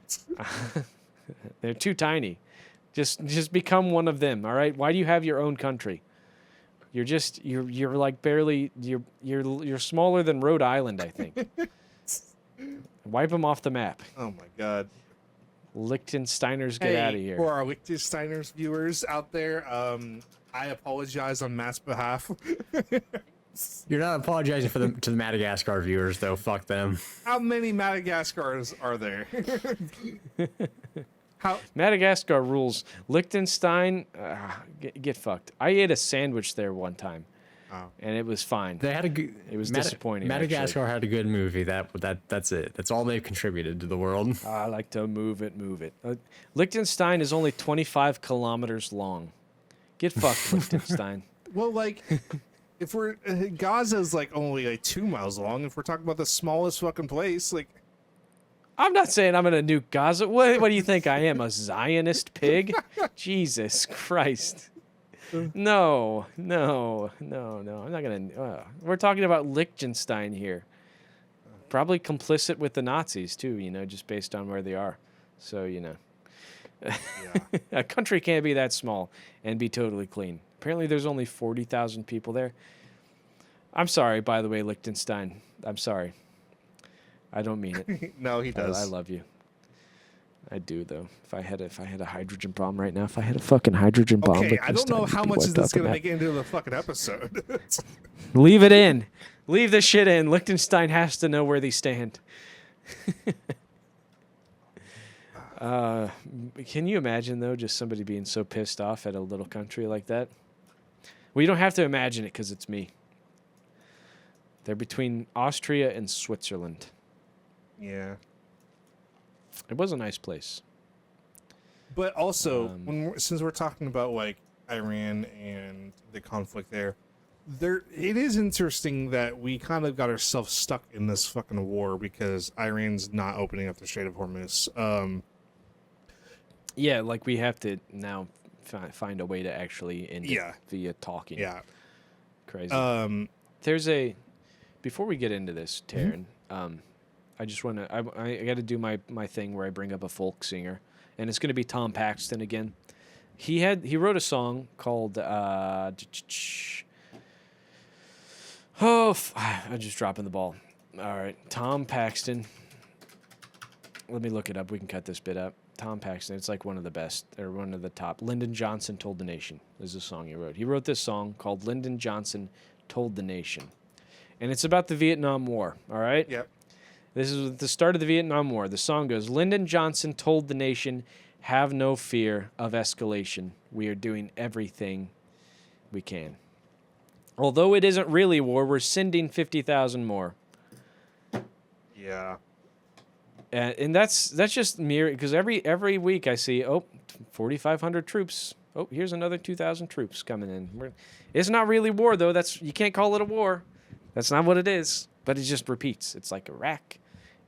They're too tiny. Just become one of them. All right. Why do you have your own country? You're like barely you're smaller than Rhode Island, I think. Wipe them off the map. Oh my God. Liechtensteiners, get out of here. For our Liechtensteiners viewers out there, I apologize on Matt's behalf. You're not apologizing to the Madagascar viewers, though. Fuck them. How many Madagascars are there? Madagascar rules. Liechtenstein, get fucked. I ate a sandwich there one time, and it was fine. They had a good. It was disappointing. Madagascar actually. had a good movie. That's it. That's all they've contributed to the world. I like to move it. Liechtenstein is only 25 kilometers long. Get fucked, Liechtenstein. Well, like, if we're Gaza's like only like 2 miles long. If we're talking about the smallest fucking place, like. I'm not saying I'm gonna nuke Gaza. What do you think I am, a Zionist pig? Jesus Christ! No. I'm not gonna. We're talking about Liechtenstein here. Probably complicit with the Nazis too. Just based on where they are. So Yeah. a country can't be that small and be totally clean. Apparently, there's only 40,000 people there. I'm sorry, by the way, Liechtenstein. I'm sorry. I don't mean it. No, he does. I love you. I do though. If I had a hydrogen bomb right now, if I had a fucking hydrogen bomb. Okay, I don't know Liechtenstein how would be much is wiped this off the going to map. make into the fucking episode. Leave it in. Leave this shit in. Liechtenstein has to know where they stand. Can you imagine though, just somebody being so pissed off at a little country like that? Well, you don't have to imagine it because it's me. They're between Austria and Switzerland. Yeah. It was a nice place. But also, since we're talking about like Iran and the conflict there, it is interesting that we kind of got ourselves stuck in this fucking war because Iran's not opening up the Strait of Hormuz. Yeah, like we have to now find a way to actually end it via talking. Yeah. Crazy. Before we get into this, Taryn, I just want to, I got to do my thing where I bring up a folk singer, and it's going to be Tom Paxton again. He wrote a song called, I'm just dropping the ball. All right, Tom Paxton. Let me look it up. We can cut this bit up. Tom Paxton. It's like one of the best, or one of the top. Lyndon Johnson Told the Nation is the song he wrote. He wrote this song called Lyndon Johnson Told the Nation. And it's about the Vietnam War, all right? Yep. This is the start of the Vietnam War. The song goes, Lyndon Johnson told the nation, have no fear of escalation. We are doing everything we can. Although it isn't really war, we're sending 50,000 more. Yeah. And that's just mere, because every week I see, 4,500 troops. Oh, here's another 2,000 troops coming in. It's not really war, though. You can't call it a war. That's not what it is. But it just repeats. It's like Iraq.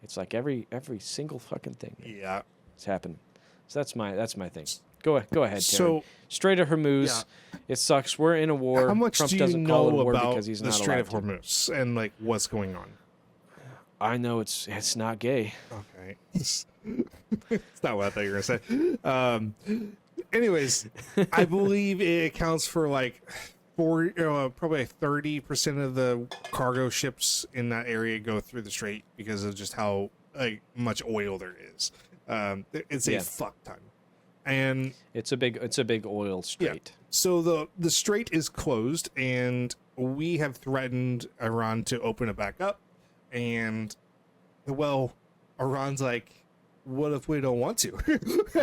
It's like every single fucking thing. Yeah. It's happened. So that's my thing. Go ahead, Terry. So, Strait of Hormuz. Yeah. It sucks. We're in a war. How much Trump do you doesn't call it a know war about because he's the not Strait of allowed to. Hormuz and like what's going on? I know it's not gay. Okay. It's not what I thought you were gonna say. Anyways, I believe it accounts for like probably 30% of the cargo ships in that area go through the strait because of just how much oil there is. It's a fuck ton. And it's a big oil strait. Yeah. So the strait is closed, and we have threatened Iran to open it back up. And well, Iran's like, what if we don't want to?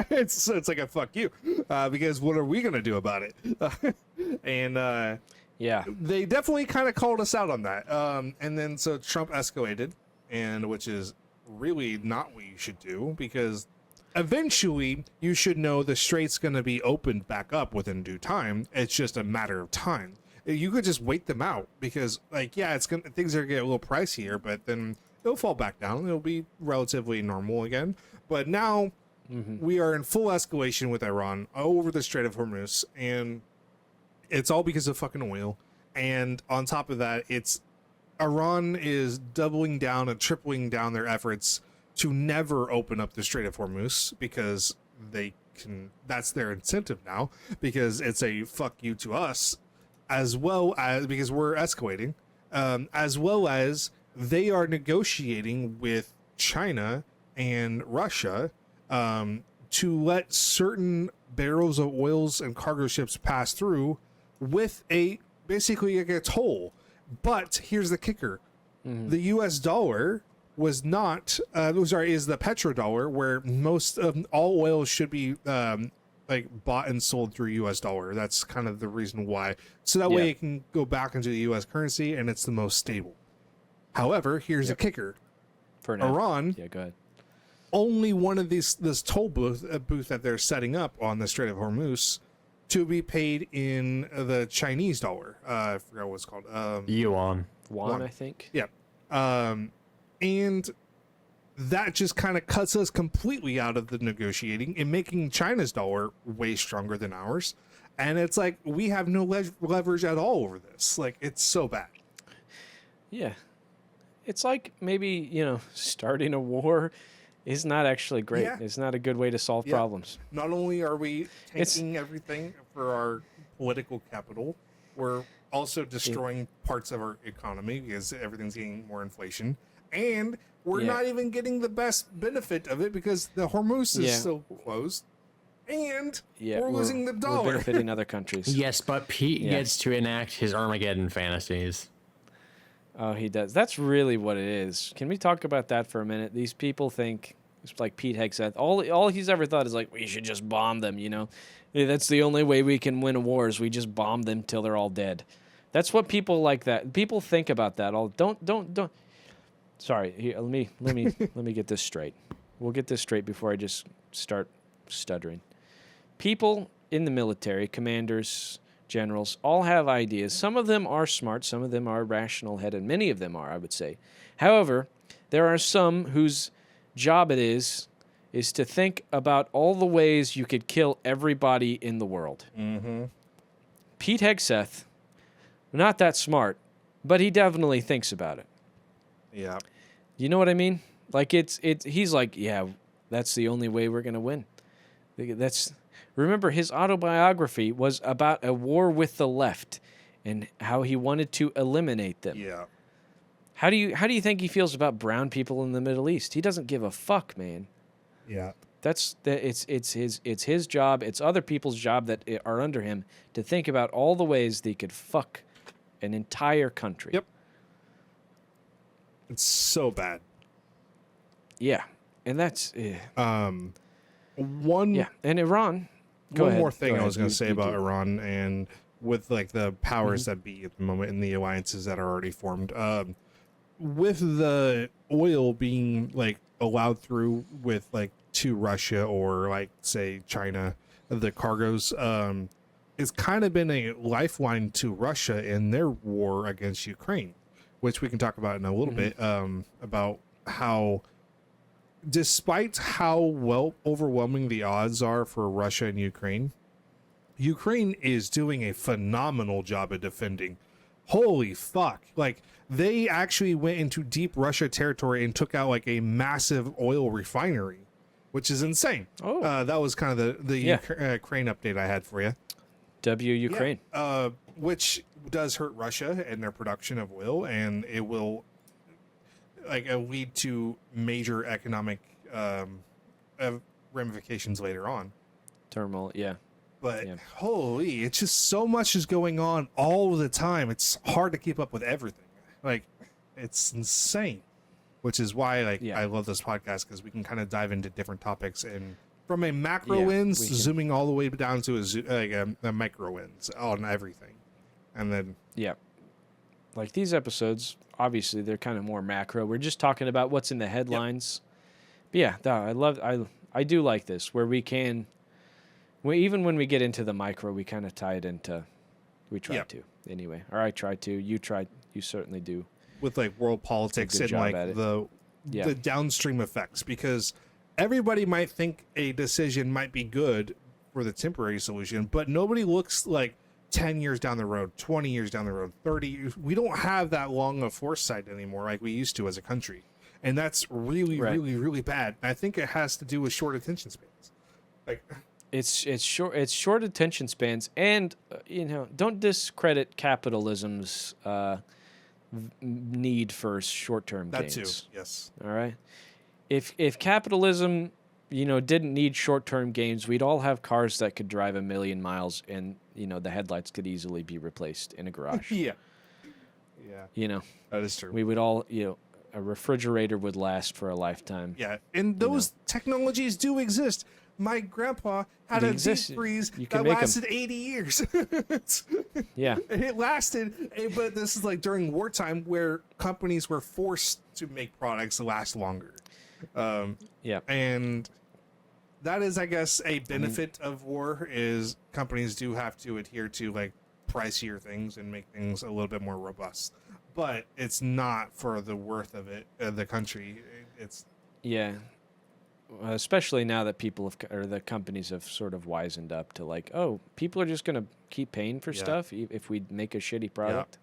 it's like a fuck you, because what are we gonna do about it? And yeah, they definitely kind of called us out on that. And then so Trump escalated, and which is really not what you should do, because eventually you should know the strait's going to be opened back up within due time. It's just a matter of time. You could just wait them out, because like, yeah, things are gonna get a little pricier, but then it'll fall back down. It'll be relatively normal again. But now we are in full escalation with Iran over the Strait of Hormuz, and it's all because of fucking oil. And on top of that, Iran is doubling down and tripling down their efforts to never open up the Strait of Hormuz, because that's their incentive now, because it's a fuck you to us, as well as because we're escalating, as well as they are negotiating with China and Russia to let certain barrels of oils and cargo ships pass through with basically like a toll. But here's the kicker. The US dollar was not is the petrodollar, where most of all oil should be like bought and sold through US dollar. That's kind of the reason why. So that way it can go back into the US currency, and it's the most stable. However, here's the kicker. For now. Iran go ahead. only wanted this toll booth that they're setting up on the Strait of Hormuz to be paid in the Chinese dollar. I forgot what it's called. Yuan. Yuan, I think. Yeah. And that just kind of cuts us completely out of the negotiating and making China's dollar way stronger than ours. And it's like, we have no leverage at all over this. Like, it's so bad. Yeah. It's like maybe, starting a war is not actually great. Yeah. It's not a good way to solve problems. Not only are we taking everything for our political capital, we're also destroying parts of our economy, because everything's getting more inflation. And we're not even getting the best benefit of it, because the Hormuz is still closed. And we're losing the dollar. We're benefiting other countries. Yes, but Pete gets to enact his Armageddon fantasies. Oh, he does. That's really what it is. Can we talk about that for a minute? These people think, it's like Pete Hegseth, all he's ever thought is like, we should just bomb them, Yeah, that's the only way we can win a war, is we just bomb them till they're all dead. That's what people like that. People think about that. Don't. Sorry, here, let me get this straight. We'll get this straight before I just start stuttering. People in the military, commanders, generals, all have ideas. Some of them are smart, some of them are rational-headed. Many of them are, I would say. However, there are some whose job it is to think about all the ways you could kill everybody in the world. Mm-hmm. Pete Hegseth, not that smart, but he definitely thinks about it. Yeah. You know what I mean? Like he's like, yeah, that's the only way we're gonna win. Remember, his autobiography was about a war with the left and how he wanted to eliminate them. Yeah. How do you think he feels about brown people in the Middle East? He doesn't give a fuck, man. Yeah. It's his job. It's other people's job that are under him to think about all the ways they could fuck an entire country. Yep. It's so bad. Yeah, and that's and Iran. One more thing I was going to say about Iran, and with like the powers that be at the moment and the alliances that are already formed, with the oil being like allowed through with like to Russia or like say China, the cargoes, it's kind of been a lifeline to Russia in their war against Ukraine, which we can talk about in a little bit, about how, despite how overwhelming the odds are for Russia and Ukraine is doing a phenomenal job at defending. Holy fuck. Like, they actually went into deep Russia territory and took out like a massive oil refinery, which is insane. That was kind of the Ukraine update I had for you. Ukraine. Yeah. Which does hurt Russia and their production of oil, and it will lead to major economic ramifications later on. Terminal, yeah. But holy, it's just so much is going on all the time. It's hard to keep up with everything. Like, it's insane. Which is why, like, I love this podcast, because we can kind of dive into different topics, and from a macro lens, zooming all the way down to a micro lens on everything, and then like these episodes, obviously they're kind of more macro. We're just talking about what's in the headlines. But yeah, I do like this, where we can. Even when we get into the micro, we kind of tie it into. We try to anyway, or I try to. You certainly do. With like world politics and like the downstream effects, because everybody might think a decision might be good for the temporary solution, but nobody looks like 10 years down the road, 20 years down the road, 30. We don't have that long of foresight anymore like we used to as a country. And that's really, really, really bad. I think it has to do with short attention spans. Like, it's short attention spans, and don't discredit capitalism's need for short-term gains. That too, yes. All right. If capitalism, didn't need short-term gains, we'd all have cars that could drive 1 million miles, and the headlights could easily be replaced in a garage. Yeah. That is true. We would all, a refrigerator would last for a lifetime. Yeah, and those technologies do exist. My grandpa had a deep freeze that lasted 80 years. Yeah. It lasted, but this is like during wartime, where companies were forced to make products last longer. And that is, I guess, a benefit of war, is companies do have to adhere to like pricier things and make things a little bit more robust. But it's not for the worth of it, the country. It's especially now that the companies have sort of wisened up to like, oh, people are just going to keep paying for stuff if we make a shitty product.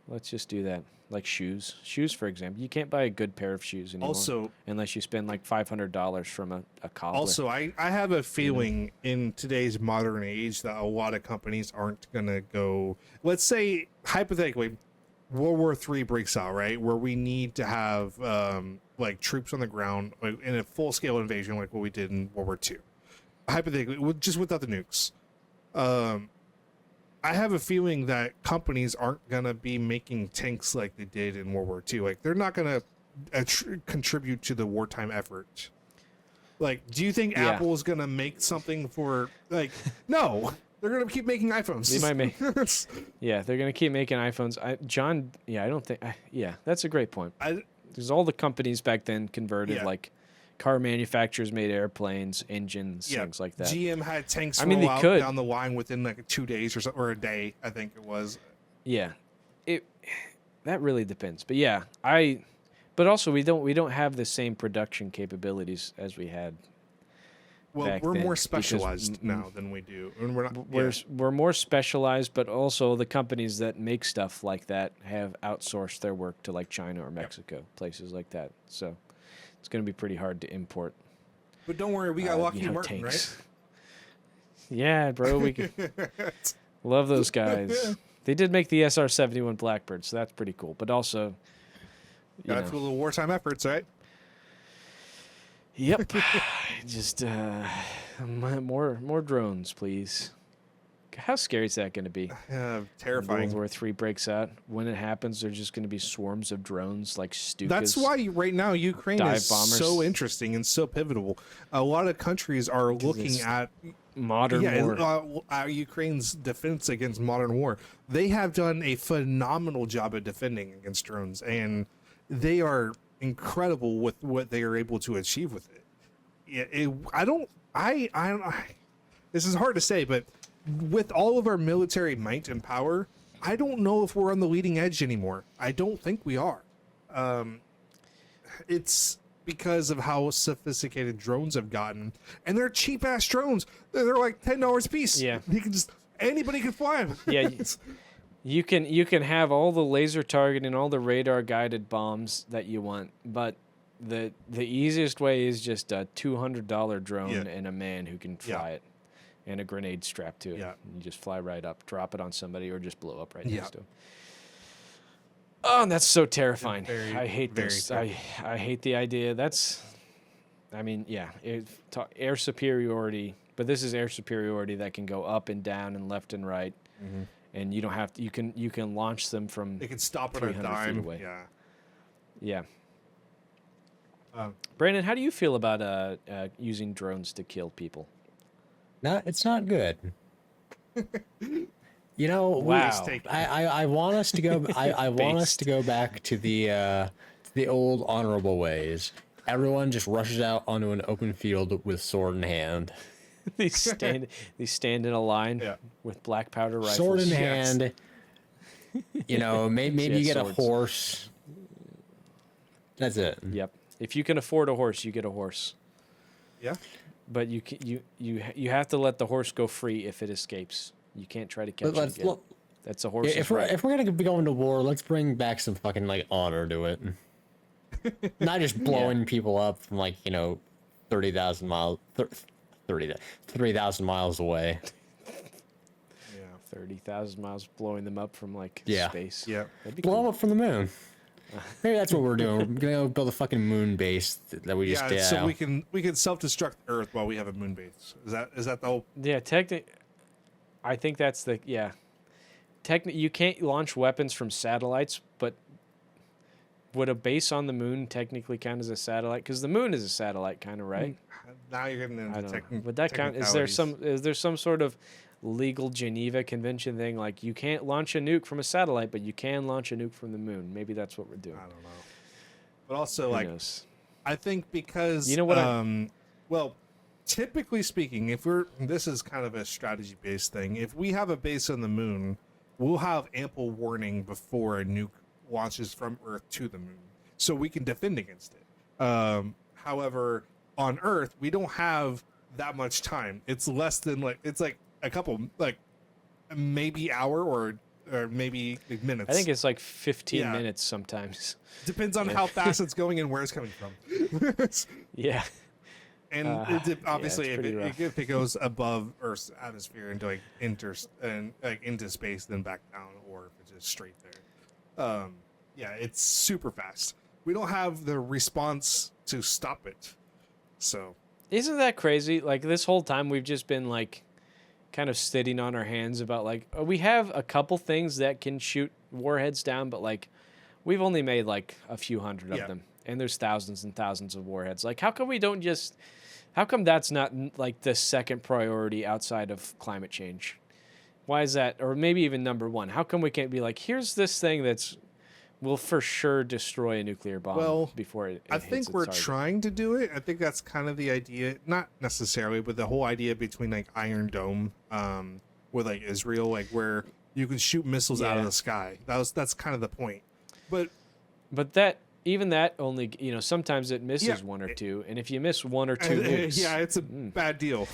Let's just do that. Like shoes, for example, you can't buy a good pair of shoes anymore. Also, unless you spend like $500 from a cobbler. Also, I have a feeling in today's modern age that a lot of companies aren't gonna go. Let's say hypothetically, World War III breaks out, right, where we need to have like troops on the ground in a full scale invasion, like what we did in World War II. Hypothetically, just without the nukes. I have a feeling that companies aren't going to be making tanks like they did in World War II. Like, they're not going to contribute to the wartime effort. Like, do you think Apple is going to make something for, like, no, they're going to keep making iPhones. They might make, they're going to keep making iPhones. That's a great point. Because all the companies back then converted, like, car manufacturers made airplanes, engines, things like that. GM had tanks roll out down the line within like 2 days or a day, I think it was. Yeah, that really depends. But but also we don't have the same production capabilities as we had. Well, we're more specialized now than we do, and we're more specialized. But also the companies that make stuff like that have outsourced their work to like China or Mexico, places like that. So it's going to be pretty hard to import. But don't worry, we got Lockheed Martin, tanks. Right? Yeah, bro, we love those guys. They did make the SR-71 Blackbird, so that's pretty cool. But also, got to the wartime efforts, right? Yep. Just more drones, please. How scary is that going to be? Terrifying. World War III breaks out. When it happens, there's just going to be swarms of drones like Stukas. That's why right now Ukraine is so interesting and so pivotal. A lot of countries are looking at modern war. Ukraine's defense against modern war. They have done a phenomenal job at defending against drones, and they are incredible with what they are able to achieve with it. This is hard to say, but with all of our military might and power, I don't know if we're on the leading edge anymore. I don't think we are. It's because of how sophisticated drones have gotten, and they're cheap ass drones. They're like $10 a piece. Yeah, anybody can fly them. Yeah, you can have all the laser targeting and all the radar guided bombs that you want, but the easiest way is just a $200 drone and a man who can fly it. And a grenade strapped to it. Yeah. And you just fly right up, drop it on somebody, or just blow up right next to them. Oh, and that's so terrifying. I hate this. I hate the idea. I mean, yeah, air superiority, but this is air superiority that can go up and down and left and right, and you don't have to. You can launch them from. They can stop at a dime. Away. Yeah. Brandon, how do you feel about using drones to kill people? It's not good. You know, wow. I want us to go. I want us to go back to the old honorable ways. Everyone just rushes out onto an open field with sword in hand. They stand in a line with black powder rifles. Sword in hand. You know, maybe you get swords. A horse. That's it. Yep. If you can afford a horse, you get a horse. Yeah. But you have to let the horse go free if it escapes. You can't try to catch it again. That's a horse. If we're gonna be going to war, let's bring back some fucking like honor to it. Not just blowing people up from 30,000 miles, 3,000 miles away. Yeah, 30,000 miles, blowing them up from space. Yeah, blow them up from the moon. Maybe that's what we're doing. We're gonna go build a fucking moon base that we just did. So we can self-destruct Earth while we have a moon base. Is that the whole? Yeah, I think that's the you can't launch weapons from satellites, but would a base on the moon technically count as a satellite? Because the moon is a satellite, kind of, right? Now you're getting into would that count? Is there some sort of legal Geneva Convention thing like you can't launch a nuke from a satellite, but you can launch a nuke from the moon? Maybe that's what we're doing. I don't know. But also, Who knows? I think because you know what? Well, typically speaking, this is kind of a strategy-based thing. If we have a base on the moon, we'll have ample warning before a nuke launches from Earth to the moon, so we can defend against it. However, on Earth, we don't have that much time. It's less than it's a couple, maybe hour or maybe minutes. I think it's 15 minutes sometimes. Depends on how fast it's going and where it's coming from. Yeah. And obviously, if it goes above Earth's atmosphere into into space, then back down, or if it's just straight there. It's super fast. We don't have the response to stop it. So, isn't that crazy? This whole time we've just been kind of sitting on our hands about we have a couple things that can shoot warheads down, but we've only made a few hundred of them, and there's thousands and thousands of warheads. How come that's not the second priority outside of climate change? Why is that? Or maybe even number one. How come we can't be here's this thing will for sure destroy a nuclear bomb before it I think we're trying to do it. I think that's kind of the idea. Not necessarily, but the whole idea between Iron Dome with Israel, where you can shoot missiles out of the sky. That's kind of the point. But that even that only, sometimes it misses one or two. And if you miss one or two nukes, it's a bad deal.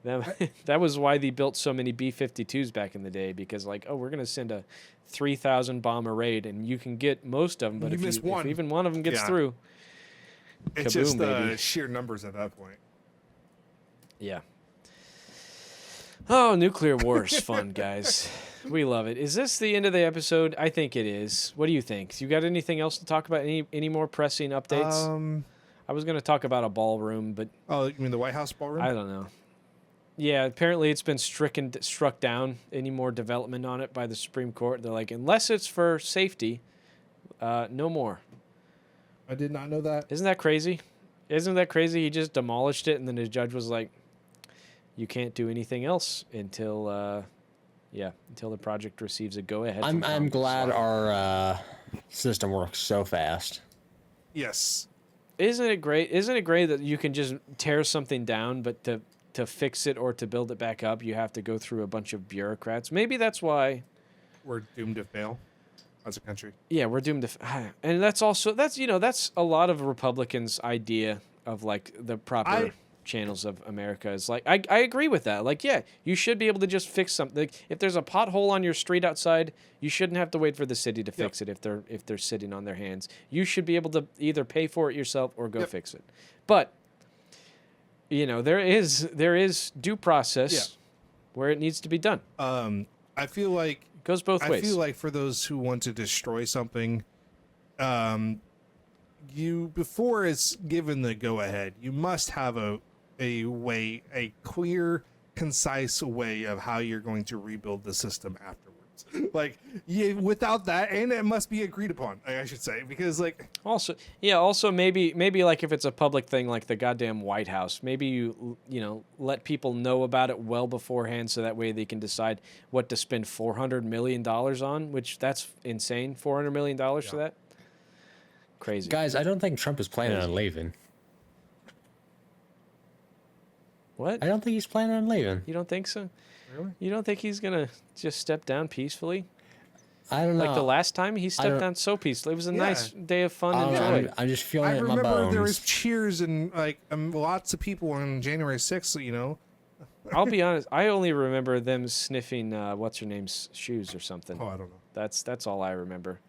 That was why they built so many B-52s back in the day, because we're going to send a 3,000 bomber raid and you can get most of them, but if even one of them gets through, it's kaboom, just sheer numbers at that point. Yeah. Oh, nuclear war is fun, guys. We love it. Is this the end of the episode? I think it is. What do you think? You got anything else to talk about? Any more pressing updates? I was going to talk about a ballroom, but... Oh, you mean the White House ballroom? I don't know. Yeah, apparently it's been struck down. Any more development on it by the Supreme Court? They're unless it's for safety, no more. I did not know that. Isn't that crazy? He just demolished it, and then the judge was like, you can't do anything else until the project receives a go-ahead. I'm glad our system works so fast. Yes. Isn't it great? Isn't it great that you can just tear something down, but to fix it or to build it back up, you have to go through a bunch of bureaucrats? Maybe that's why we're doomed to fail as a country. Yeah, we're doomed to and that's a lot of Republicans' idea of the proper channels of America is I agree with that. You should be able to just fix something. If there's a pothole on your street outside, you shouldn't have to wait for the city to fix it if they're sitting on their hands. You should be able to either pay for it yourself or go fix it. But there is due process where it needs to be done. I feel like it goes both ways. I feel like for those who want to destroy something, before it's given the go ahead, you must have a clear, concise way of how you're going to rebuild the system afterwards. Like, without that, and it must be agreed upon, I should say, because like Also, maybe like if it's a public thing like the goddamn White House, maybe you let people know about it well beforehand so that way they can decide what to spend $400 million on, which that's insane. $400 million for that? Crazy. Guys, I don't think Trump is planning on leaving. What? I don't think he's planning on leaving. You don't think so? Really? You don't think he's going to just step down peacefully? I don't know. Like the last time he stepped down so peacefully. It was a nice day of fun and joy. I'm just feeling I it in my remember bones. there was cheers and like lots of people on January 6th, I'll be honest. I only remember them sniffing what's her name's shoes or something. Oh, I don't know. That's all I remember.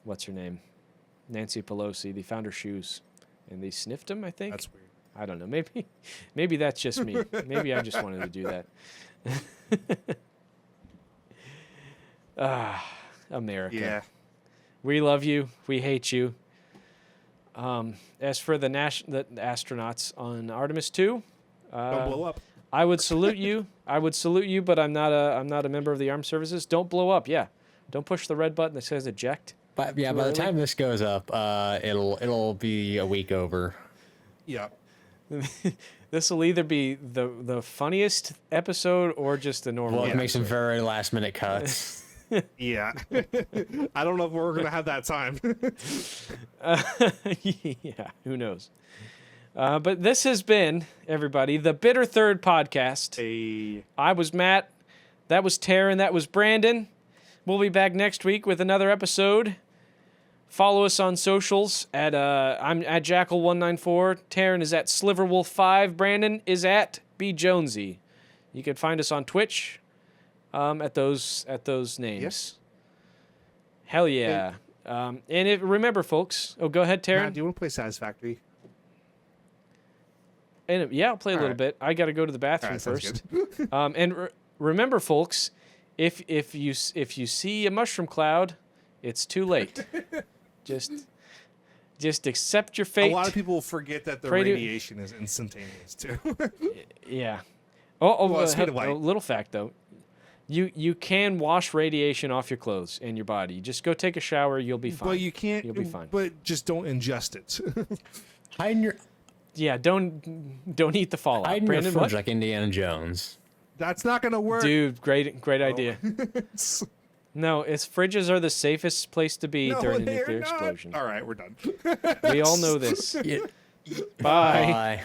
What's her name? Nancy Pelosi. They found her shoes, and they sniffed them. I think. That's weird. I don't know. Maybe that's just me. Maybe I just wanted to do that. America. Yeah. We love you. We hate you. As for the astronauts on Artemis 2, Don't blow up. I would salute you. But I'm not a member of the armed services. Don't blow up. Yeah. Don't push the red button that says eject. But yeah, by the time this goes up, it'll be a week over. Yeah. This will either be the funniest episode or just a normal. We'll make some very last minute cuts. Yeah. I don't know if we're going to have that time. Yeah, who knows? But this has been, everybody, the Bitter Third Podcast. Hey. I was Matt. That was Taryn. That was Brandon. We'll be back next week with another episode. Follow us on socials I'm at Jackal194. Taryn is at Sliverwolf5. Brandon is at bjonesy. You can find us on Twitch at those names. Yes. Hell yeah. Remember, folks. Oh, go ahead, Taryn. Matt, do you want to play Satisfactory? Yeah, I'll play a little right. bit. I got to go to the bathroom sounds first. Remember, folks, if you see a mushroom cloud, it's too late. Just accept your fate. A lot of people forget that the radiation is instantaneous too. Yeah. Speed of light. A little fact though. You can wash radiation off your clothes and your body. Just go take a shower, you'll be fine. Well, you can't. You'll be fine. But just don't ingest it. Hide in your Yeah, don't eat the fallout. hide in Brandon, your fridge what? like Indiana Jones. That's not gonna work. Dude, great idea. No, fridges are the safest place to be No, during a they're nuclear not. explosion. All right, we're done. We all know this. Yeah. Bye. Bye.